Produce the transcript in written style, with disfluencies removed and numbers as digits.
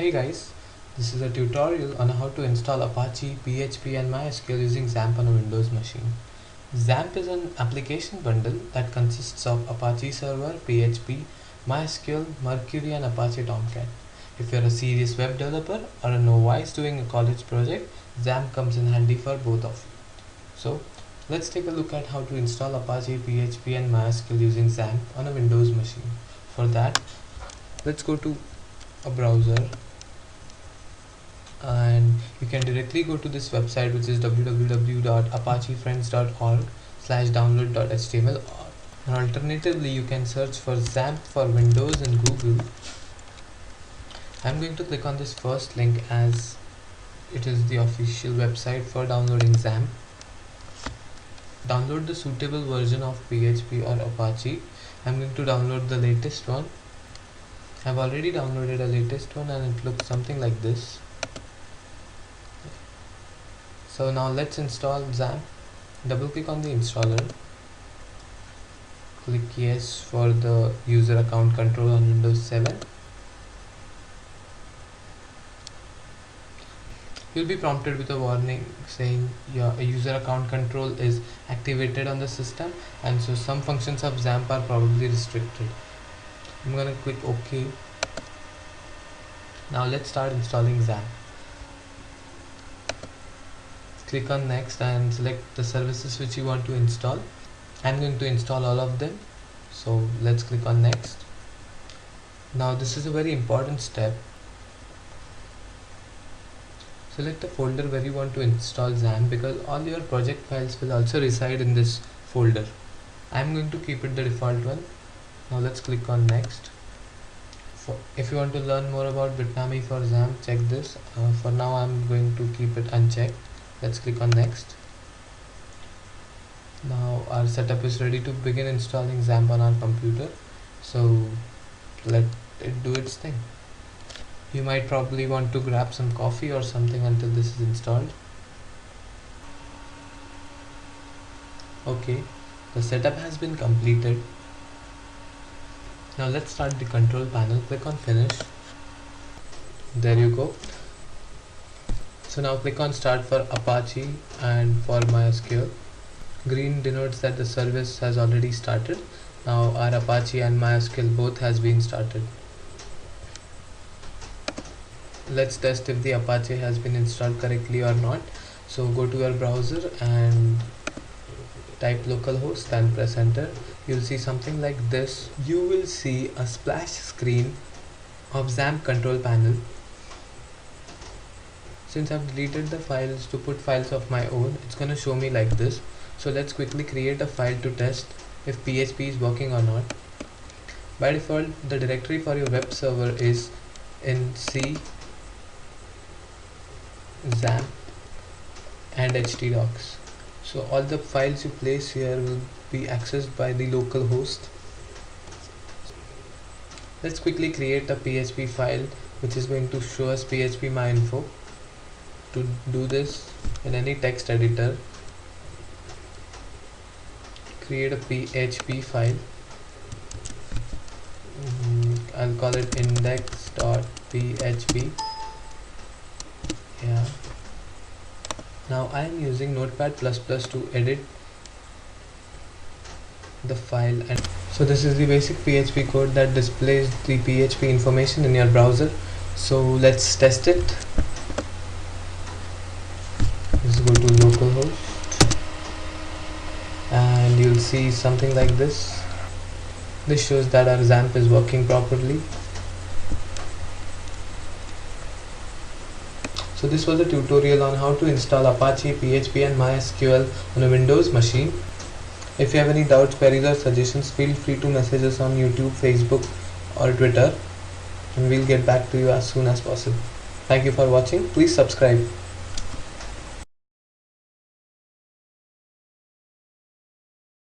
Hey guys, this is a tutorial on how to install Apache, PHP and MySQL using XAMPP on a Windows machine. XAMPP is an application bundle that consists of Apache Server, PHP, MySQL, Mercury and Apache Tomcat. If you're a serious web developer or a novice doing a college project, XAMPP comes in handy for both of you. So let's take a look at how to install Apache, PHP and MySQL using XAMPP on a Windows machine. For that, let's go to a browser and you can directly go to this website, which is www.apachefriends.org/download.html, and alternatively you can search for XAMPP for Windows in Google. I'm going to click on this first link as it is the official website for downloading XAMPP. Download the suitable version of PHP or Apache. I'm going to download the latest one. I've already downloaded a latest one and it looks something like this. So now let's install XAMPP. Double click on the installer. Click yes for the user account control on Windows 7. You'll be prompted with a warning saying your user account control is activated on the system, and so some functions of XAMPP are probably restricted. I'm gonna click OK. Now let's start installing XAMPP. Click on next and select the services which you want to install. I'm going to install all of them, so let's click on next. Now this is a very important step. Select the folder where you want to install XAMPP because all your project files will also reside in this folder. I'm going to keep it the default one. Now let's click on next. If you want to learn more about Bitnami for XAMPP, check this. For now I'm going to keep it unchecked. Let's click on next. Now our setup is ready to begin installing XAMPP on our computer, so let it do its thing. You might probably want to grab some coffee or something until this is installed. Okay, the setup has been completed. Now let's start the control panel. Click on finish. There you go. So now click on start for Apache and for MySQL. Green denotes that the service has already started. Now our Apache and MySQL both has been started. Let's test if the Apache has been installed correctly or not. So go to your browser and type localhost and press enter. You'll see something like this. You will see a splash screen of XAMPP control panel. Since I've deleted the files to put files of my own, it's gonna show me like this. So let's quickly create a file to test if PHP is working or not. By default, the directory for your web server is in C, XAMPP and htdocs. So all the files you place here will be accessed by the local host. Let's quickly create a PHP file which is going to show us PHP myinfo. To do this, in any text editor, create a PHP file. I'll call it index.php. Yeah. Now I am using Notepad++ to edit the file, and so this is the basic PHP code that displays the PHP information in your browser. So let's test it. Let's go to localhost and you'll see something like this. This shows that our XAMPP is working properly. So this was a tutorial on how to install Apache, PHP and MySQL on a Windows machine. If you have any doubts, queries or suggestions, feel free to message us on YouTube, Facebook or Twitter, and we'll get back to you as soon as possible. Thank you for watching. Please subscribe.